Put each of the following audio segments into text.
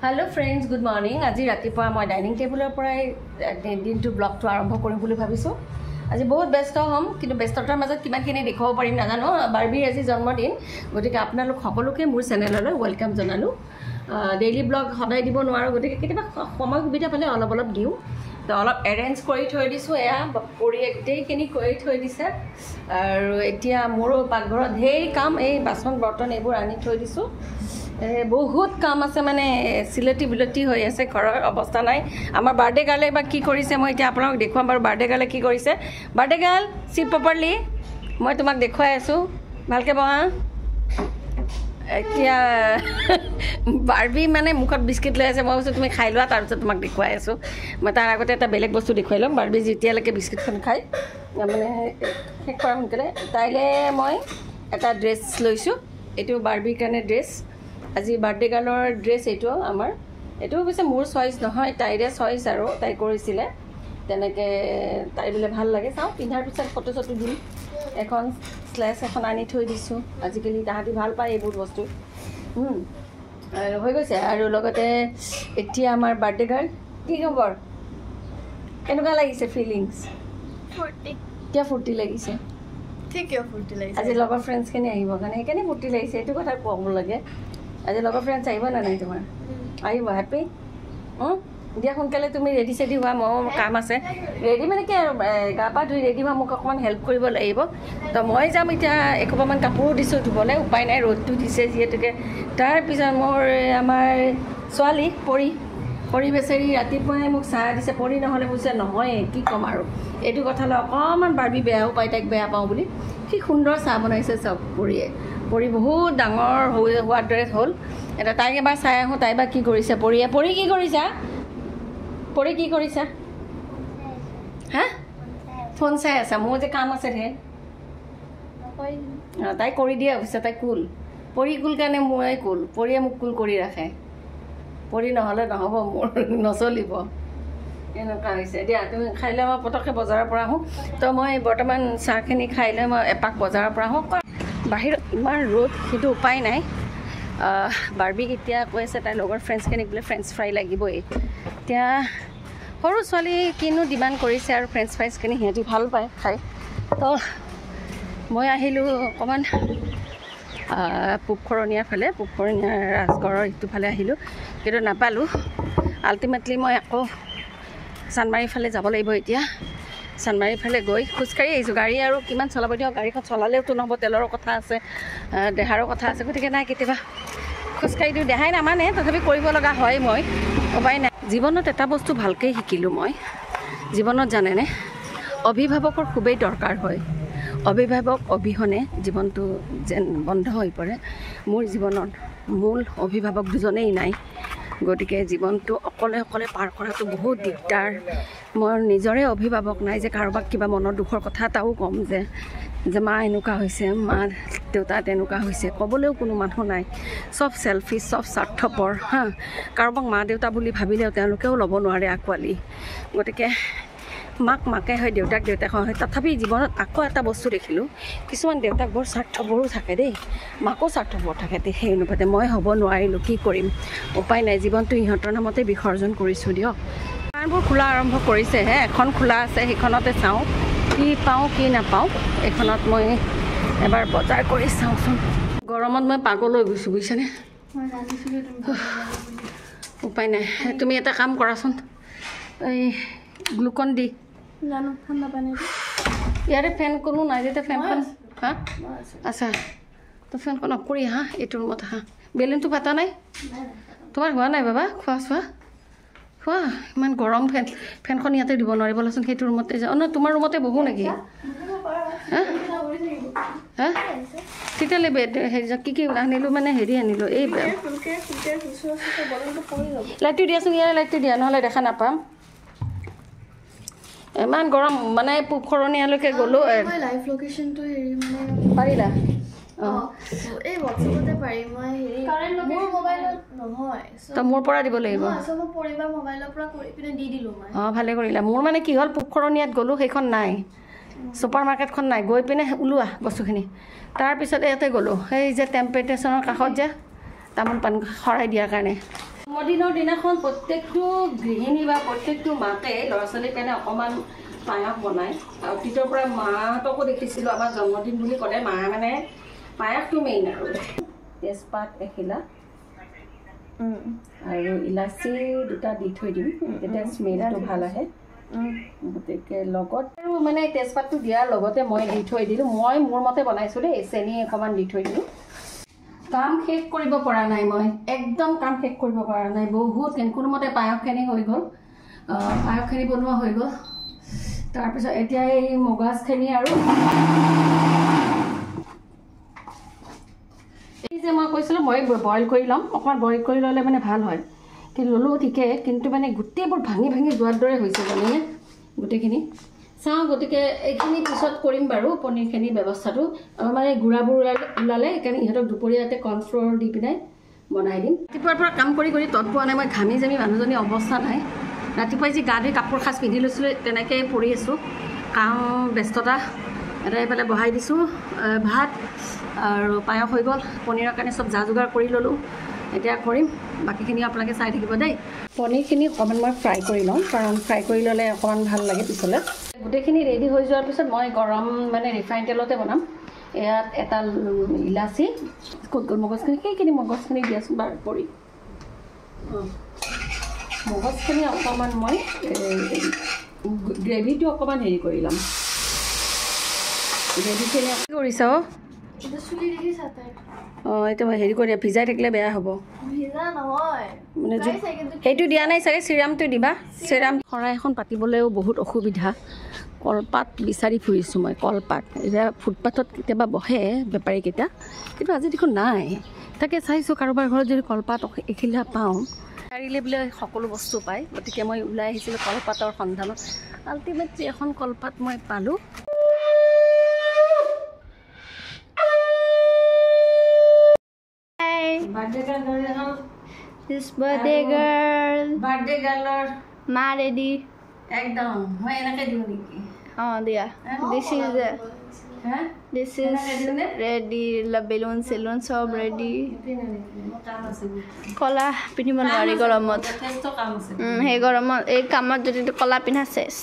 Hello friends, good morning. আজি ৰাতিপুৱা মই ডাইনিং টেবুলৰ পৰাই দিনটো ব্লগটো আৰম্ভ কৰিম বুলি ভাবিছোঁ। আজি বহুত ব্যস্ত হ'ম, কিন্তু ব্যস্ততাৰ মাজত কিমানখিনি দেখাব পাৰিম নাজানো। বাৰ্বিৰ আজি জন্মদিন, গতিকে আপোনালোক সকলোকে মোৰ চেনেললৈ ৱেলকাম জনালোঁ। ডেইলি ব্লগ সদায় দিব নোৱাৰোঁ, গতিকে কেতিয়াবা সময় সুবিধা পালে অলপ অলপ দিওঁ। তো অলপ এৰেঞ্জ কৰি থৈ দিছোঁ, এয়া কৰি গোটেইখিনি কৰি থৈ দিছে। আৰু এতিয়া মোৰো পাকঘৰত ঢেৰ কাম, এই বাচন বৰ্তন এইবোৰ আনি থৈ দিছোঁ। বহুত কাম আছে, মানে চিলতি বিলতি হৈ আছে, ঘৰৰ অৱস্থা নাই। আমাৰ বাৰ্থডে গাৰ্লে বা কি কৰিছে মই এতিয়া আপোনালোক দেখুৱাম বাৰু। বাৰ্থডে গাৰ্লে কি কৰিছে, বাৰ্থডে গাৰ্ল চিট প্ৰপাৰলি মই তোমাক দেখুৱাই আছোঁ, ভালকৈ বহা। এতিয়া বাৰ্বি মানে মুখত বিস্কিট লৈ আছে, মই কৈছোঁ তুমি খাই লোৱা, তাৰপিছত তোমাক দেখুৱাই আছোঁ। মই তাৰ আগতে এটা বেলেগ বস্তু দেখুৱাই ল'ম। বাৰ্বি যেতিয়ালৈকে বিস্কিটখন খাই মানে শেষ কৰা সোনকালে। তাইলৈ মই এটা ড্ৰেছ লৈছোঁ, এইটো বাৰ্বিৰ কাৰণে ড্ৰেছ। আজি বাৰ্থডে গাৰ্লৰ ড্ৰেছ এইটো আমাৰ, এইটো অৱশ্যে মোৰ চইচ নহয়, তাইৰে চইচ আৰু তাই কৰিছিলে তেনেকৈ। তাই বোলে ভাল লাগে, চাওঁ পিন্ধাৰ পিছত ফটো চটো দিম। এখন স্লেছ এখন আনি থৈ দিছোঁ, আজিকালি তাহাঁতি ভাল পায় এইবোৰ বস্তু। আৰু হৈ গৈছে। আৰু লগতে এতিয়া আমাৰ বাৰ্থডে গাৰ্ল, কি খবৰ, কেনেকুৱা লাগিছে ফিলিংছ? কিয় ফূৰ্তি লাগিছে? আজি লগৰ ফ্ৰেণ্ডছখিনি আহিবৰ কাৰণে সেইকাৰণে ফূৰ্তি লাগিছে, এইটো কথা ক'ব লাগে। আজি লগৰ ফ্ৰেণ্ডছ আহিব নে নাই তোমাৰ? আহিব, হেপী। দিয়া সোনকালে তুমি ৰেডি চেডি হোৱা, মোৰ কাম আছে। ৰেডি মানে কি আৰু গা পা ধুই ৰেডি হোৱা, মোক অকণমান হেল্প কৰিব লাগিব। তো মই যাম এতিয়া, এসোপামান কাপোৰো দিছোঁ ধুবলৈ, উপায় নাই, ৰ'দটো দিছে যিহেতুকে। তাৰপিছত মোৰ আমাৰ ছোৱালী পৰি বেচেৰি ৰাতিপুৱাই মোক চাহ দিছে। পৰি নহ'লে বুজিছে নহয়ে, কি ক'ম আৰু। এইটো কথালৈ অকণমান বাৰ্বি বেয়াও পায়, তাইক বেয়া পাওঁ বুলি। কি সুন্দৰ চাহ বনাইছে চব পৰি বহুত ডাঙৰ হোৱাৰ দৰে হ'ল। এতিয়া তাইক এবাৰ চাই আহোঁ, তাই বা কি কৰিছে। পৰি কি কৰিছা? পৰি কি কৰিছা? হা, ফোন চাই আছা? মোৰ যে কাম আছে ধেৰ। তাই কৰি দিয়ে অৱশ্যে, তাই কুল। পৰি কুল কাৰণে মই কুল, পৰিয়ে মোক কুল কৰি ৰাখে। পৰি নহ'লে নহ'ব, মোৰ নচলিব, এনেকুৱা হৈছে। দিয়া তুমি খাই লৈ মই পটককৈ বজাৰৰ পৰা আহোঁ। তো মই বৰ্তমান চাহখিনি খাই লৈ মই এপাক বজাৰৰ পৰা আহোঁ। বাহিৰত ইমান ৰ'দ, সেইটো উপায় নাই। বাৰ্বিক এতিয়া কৈ আছে তাইৰ লগৰ ফ্ৰেণ্ডছখিনিক বোলে ফ্ৰেঞ্চ ফ্ৰাই লাগিবই। এতিয়া সৰু ছোৱালী কিনো ডিমাণ্ড কৰিছে, আৰু ফ্ৰেঞ্চ ফ্ৰাইজখিনি সিহঁতি ভাল পায় খাই। তো মই আহিলোঁ অকণমান পূবখৰণীয়াৰ ফালে, পূবখৰণীয়া ৰাজগড়ৰ ইটো ফালে আহিলোঁ, কিন্তু নাপালোঁ। আল্টিমেটলি মই আকৌ চানমাৰীৰ ফালে যাব লাগিব। এতিয়া চানমাৰীৰ ফালে গৈ খোজকাঢ়ি আহিছোঁ। গাড়ী আৰু কিমান চলাব দিয়ক, গাড়ীখন চলালেওতো নহ'ব, তেলৰ কথা আছে, দেহাৰো কথা আছে, গতিকে নাই কেতিয়াবা খোজকাঢ়ি দিওঁ। দেহাই নামানে, তথাপি কৰিব লগা হয়, মই উপায় নাই। জীৱনত এটা বস্তু ভালকৈ শিকিলোঁ মই, জীৱনত জানেনে, অভিভাৱকৰ খুবেই দৰকাৰ হয়। অভিভাৱক অবিহনে জীৱনটো যেন বন্ধ হৈ পৰে। মোৰ জীৱনত মূল অভিভাৱক দুজনেই নাই, গতিকে জীৱনটো অকলে পাৰ কৰাটো বহুত দিগদাৰ। মোৰ নিজৰে অভিভাৱক নাই যে কাৰোবাক কিবা মনৰ দুখৰ কথা এটাও ক'ম যে মা এনেকুৱা হৈছে, মা দেউতা তেনেকুৱা হৈছে, ক'বলৈও কোনো মানুহ নাই। চব চেলফিছ, চব স্বাৰ্থপৰ। কাৰোবাক মা দেউতা বুলি ভাবিলেও তেওঁলোকেও ল'ব নোৱাৰে আঁকোৱালি। গতিকে মাকে হয়, দেউতাক হয়। তথাপি জীৱনত আকৌ এটা বস্তু দেখিলোঁ, কিছুমান দেউতাক বৰ স্বাৰ্থপৰো থাকে দেই, মাকো স্বাৰ্থপৰ থাকে। সেই অনুপাতে মই হ'ব নোৱাৰিলোঁ, কি কৰিম, উপায় নাই। জীৱনটো ইহঁতৰ নামতে বিসৰ্জন কৰিছোঁ দিয়ক। দোকানবোৰ খোলা আৰম্ভ কৰিছেহে, এখন খোলা আছে, সেইখনতে চাওঁ কি পাওঁ কি নাপাওঁ। এইখনত মই এবাৰ বজাৰ কৰি চাওঁচোন। গৰমত মই পাগল হৈ গৈছোঁ বুজিছেনে। উপায় নাই। তুমি এটা কাম কৰাচোন, এই গ্লুকন দি জানো ঠাণ্ডা পানী। ইয়াৰে ফেন কোনো নাই যেতিয়া ফেনখন আচ্ছা, তো ফেনখন অফ কৰি আহা, এইটো ৰুমত আহা। বেলুনটো পাতা নাই তোমাৰ? হোৱা নাই বাবা, খোৱা ইমান গৰম। ফেনখন ইয়াতে দিব নোৱাৰিব, ব'লাচোন সেইটো ৰুমতে যাওঁ। নহয় তোমাৰ ৰুমতে বহো নেকি? তেতিয়াহ'লে কি আনিলোঁ, মানে হেৰি আনিলোঁ, এই লাইটটো দিয়াচোন, ইয়াৰে লাইটটো দিয়া, নহ'লে দেখা নাপাম। ইমান গৰম, মানে পূবখৰণীয়ালৈকে গ'লোঁ। পাৰিলা? মোৰ পৰা দিব লাগিব। ভালে কৰিলা। মোৰ মানে কি হ'ল, পূবখৰণীয়াত গ'লোঁ, সেইখন নাই, ছুপাৰ মাৰ্কেটখন নাই। গৈ পিনে ওলোৱা বস্তুখিনি, তাৰপিছত ইয়াতে গ'লোঁ, সেই যে টেম্পেটেশ্যনৰ কাষত যে তামোল পাণ শৰাই দিয়াৰ কাৰণে। জন্মদিনৰ দিনাখন প্ৰত্যেকটো গৃহিণী বা প্ৰত্যেকটো মাকে ল'ৰা ছোৱালীৰ কাৰণে অকণমান পায়স বনায় আৰু তেতিয়াৰ পৰা মাহঁতকো দেখিছিলোঁ আমাৰ জন্মদিন বুলি ক'লে মায়ে মানে পায়সটো মেইন আৰু তেজপাত এখিলা আৰু ইলাচি 2টা দি থৈ দিম তেতিয়া স্মেলটো ভাল আহে গতিকে লগতে মানে তেজপাতটো দিয়াৰ লগতে মই দি থৈ দিলোঁ মই মোৰ মতে বনাইছোঁ দেই চেনি অকণমান দি থৈ দিলোঁ কাম শেষ কৰিব পৰা নাই মই একদম কাম শেষ কৰিব পৰা নাই বহুত কোনোমতে পায়সখিনি হৈ গ'ল পায়সখিনি বনোৱা হৈ গ'ল তাৰপিছত এতিয়া এই মগজখিনি আৰু এই যে মই কৈছিলোঁ মই বইল কৰি ল'ম অকণমান বইল কৰি ল'লে মানে ভাল হয় কিন্তু ল'লোঁ ঠিকে কিন্তু মানে গোটেইবোৰ ভাঙি ভাঙি যোৱাৰ দৰে হৈছে জানেনে গোটেইখিনি চাওঁ গতিকে এইখিনি পিছত কৰিম বাৰু পনীৰখিনি ব্যৱস্থাটো মানে গুড়াবোৰ ওলালে সেইকাৰণে ইহঁতক দুপৰীয়াতে কৰ্ণফ্ল'ৰ দি পিনে বনাই দিম ৰাতিপুৱাৰ পৰা কাম কৰি কৰি তৎ পোৱা নাই মই ঘামি জামি মানুহজনী অৱস্থা নাই ৰাতিপুৱাই যি গা ধুই কাপোৰ সাজ পিন্ধি লৈছিলোঁ তেনেকৈ পৰি আছোঁ কাম ব্যস্ততা এটা এইফালে বহাই দিছোঁ ভাত আৰু পায়স হৈ গ'ল পনীৰৰ কাৰণে চব যা যোগাৰ কৰি ল'লোঁ এতিয়া কৰিম বাকীখিনি আপোনালোকে চাই থাকিব দেই পনীৰখিনি অকণমান মই ফ্ৰাই কৰি লওঁ কাৰণ ফ্ৰাই কৰি ল'লে অকণমান ভাল লাগে পিছলৈ গোটেইখিনি ৰেডি হৈ যোৱাৰ পিছত মই গৰম মানে ৰিফাইন তেলতে বনাম ইয়াত এটা ইলাচি ক'ত গ'ল মগজখিনি সেইখিনি মগজখিনি দিয়াচোন বাৰু কৰি মগজখিনি অকণমান মই গ্ৰেভিটো অকণমান হেৰি কৰি ল'ম গ্ৰেভিখিনি কি কৰিছ এতিয়া মই হেৰি কৰি ভিজাই থাকিলে বেয়া হ'ব মানে সেইটো দিয়া নাই চাগে চিৰামটো দিবা চিৰাম শৰাই এখন পাতিবলৈও বহুত অসুবিধা কলপাত বিচাৰি ফুৰিছোঁ মই কলপাত এতিয়া ফুটপাথত কেতিয়াবা বহে বেপাৰীকেইটা কিন্তু আজি দেখোন নাই তাকে চাইছোঁ কাৰোবাৰ ঘৰত যদি কলপাত এখিলা পাওঁ বিচাৰিলে বোলে সকলো বস্তু পায় গতিকে মই ওলাই আহিছিলোঁ কলপাতৰ সন্ধানত আল্টিমেটলি এখন কলপাত মই পালোঁ বাৰ্থডে গাৰ্লৰ মা ৰেডি একদম মই এনেকৈ দিওঁ নেকি দিয়া দিছ ইজ ৰেডি বেলুন চেলুন চব ৰেডি কলা পিন্ধিব নোৱাৰি গৰমত সেই গৰমত এই কামত যদি কলা পিন্ধা চেচ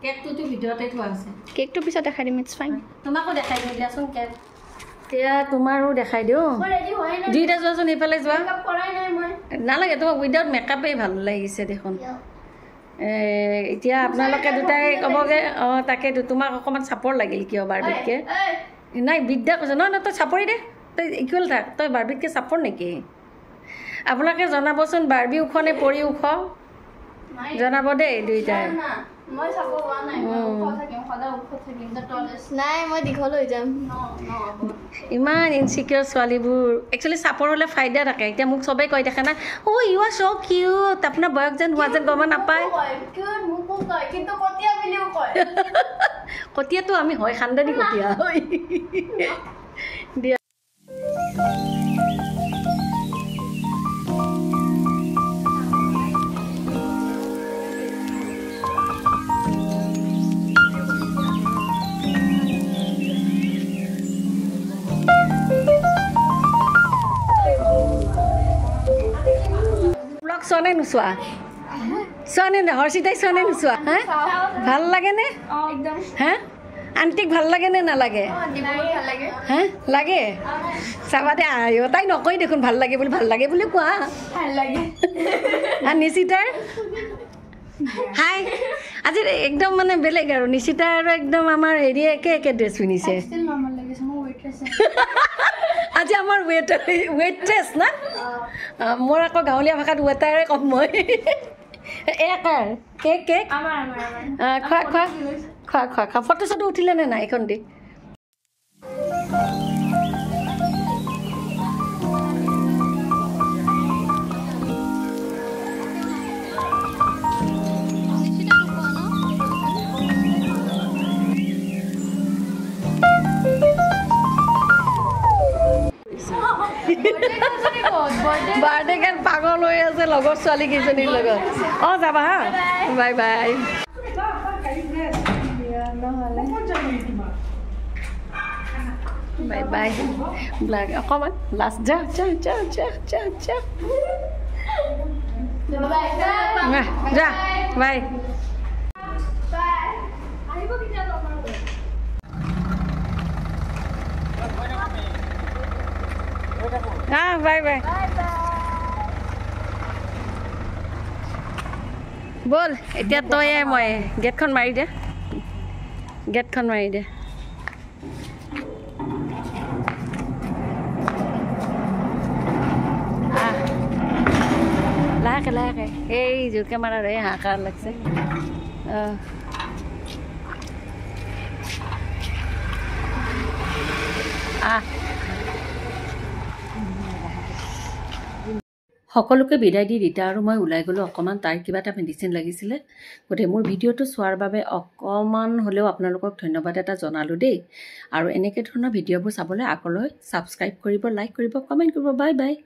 কেকটোতো ভিতৰতে থোৱা আছে কেকটো পিছত দেখাই দিম ইটছ ফাইন তোমাকো দেখাই দিওঁ দিয়াচোন কেক এতিয়া তোমাৰো দেখাই দিওঁ দুইটা যোৱাচোন সেইফালে যোৱা নালাগে তোমাক উইদাউট মেকআপেই ভাল লাগিছে দেখোন এতিয়া আপোনালোকে দুটাই ক'বগৈ তাকেতো তোমাক অকণমান চাপৰ লাগিল কিয় বাৰ্বিতকৈ নাই বিদ্যা কৈছে নহয় তই চাপৰি দে তই ইকুৱেল থাক তই বাৰ্বিতকৈ চাপৰ নেকি আপোনালোকে জনাবচোন বাৰ্বি ওখ নে পৰি ওখ জনাব দেই দুইটাই ইমান ইনচিকিউৰ ছোৱালীবোৰ একচুৱেলি চাপৰ হ'লে ফাইদা থাকে এতিয়া মোক চবেই কৈ থাকে না ইউ আৰ চ' কিউট আপোনাৰ বয়স যেন হোৱা যেন গম নাপায় কটীয়াটো আমি হয় খানদানী কটীয়া দিয়া চোৱা নে নোচোৱা চোৱা নে হৰ্ষিতাই চোৱা নে নোচোৱা হা ভাল লাগেনে হা আণ্টিক ভাল লাগে নে নালাগে হা লাগে চাবা দে তাই নকয় দেখোন ভাল লাগে বুলি কোৱা নিশিতাৰ হাই আজি একদম মানে বেলেগ আৰু নিশিতা আৰু একদম আমাৰ হেৰি একে ড্ৰেছ পিন্ধিছে আজি আমাৰ ৱেট্ৰেছ না মোৰ আকৌ গাঁৱলীয়া ভাষাত ৱেটাৰে ক'ম মই কাৰ কেক খোৱা ফটো চটো উঠিলে নে নাই এইখন দি বাৰ্থডে গান পাগল হৈ আছে লগৰ ছোৱালী কেইজনীৰ লগত যাবা হা বাই বাই বাই বাই অকণমান লাষ্ট যা যা বাই বাই বাই বল এতিয়া তই মই গেটখন মাৰি দে গেটখন মাৰি দে লাহে লাহে এই জোৰকে মাৰাৰ এই হাহাকাৰ লাগছে সকলোকে বিদায় দি ৰীতা আৰু মই ওলাই গ'লোঁ অকণমান তাইৰ কিবা এটা মেডিচিন লাগিছিলে গতিকে মোৰ ভিডিঅ'টো চোৱাৰ বাবে অকণমান হ'লেও আপোনালোকক ধন্যবাদ এটা জনালোঁ দেই আৰু এনেকৈ ধৰণৰ ভিডিঅ'বোৰ চাবলৈ আগলৈ ছাবস্ক্ৰাইব কৰিব লাইক কৰিব কমেণ্ট কৰিব বাই বাই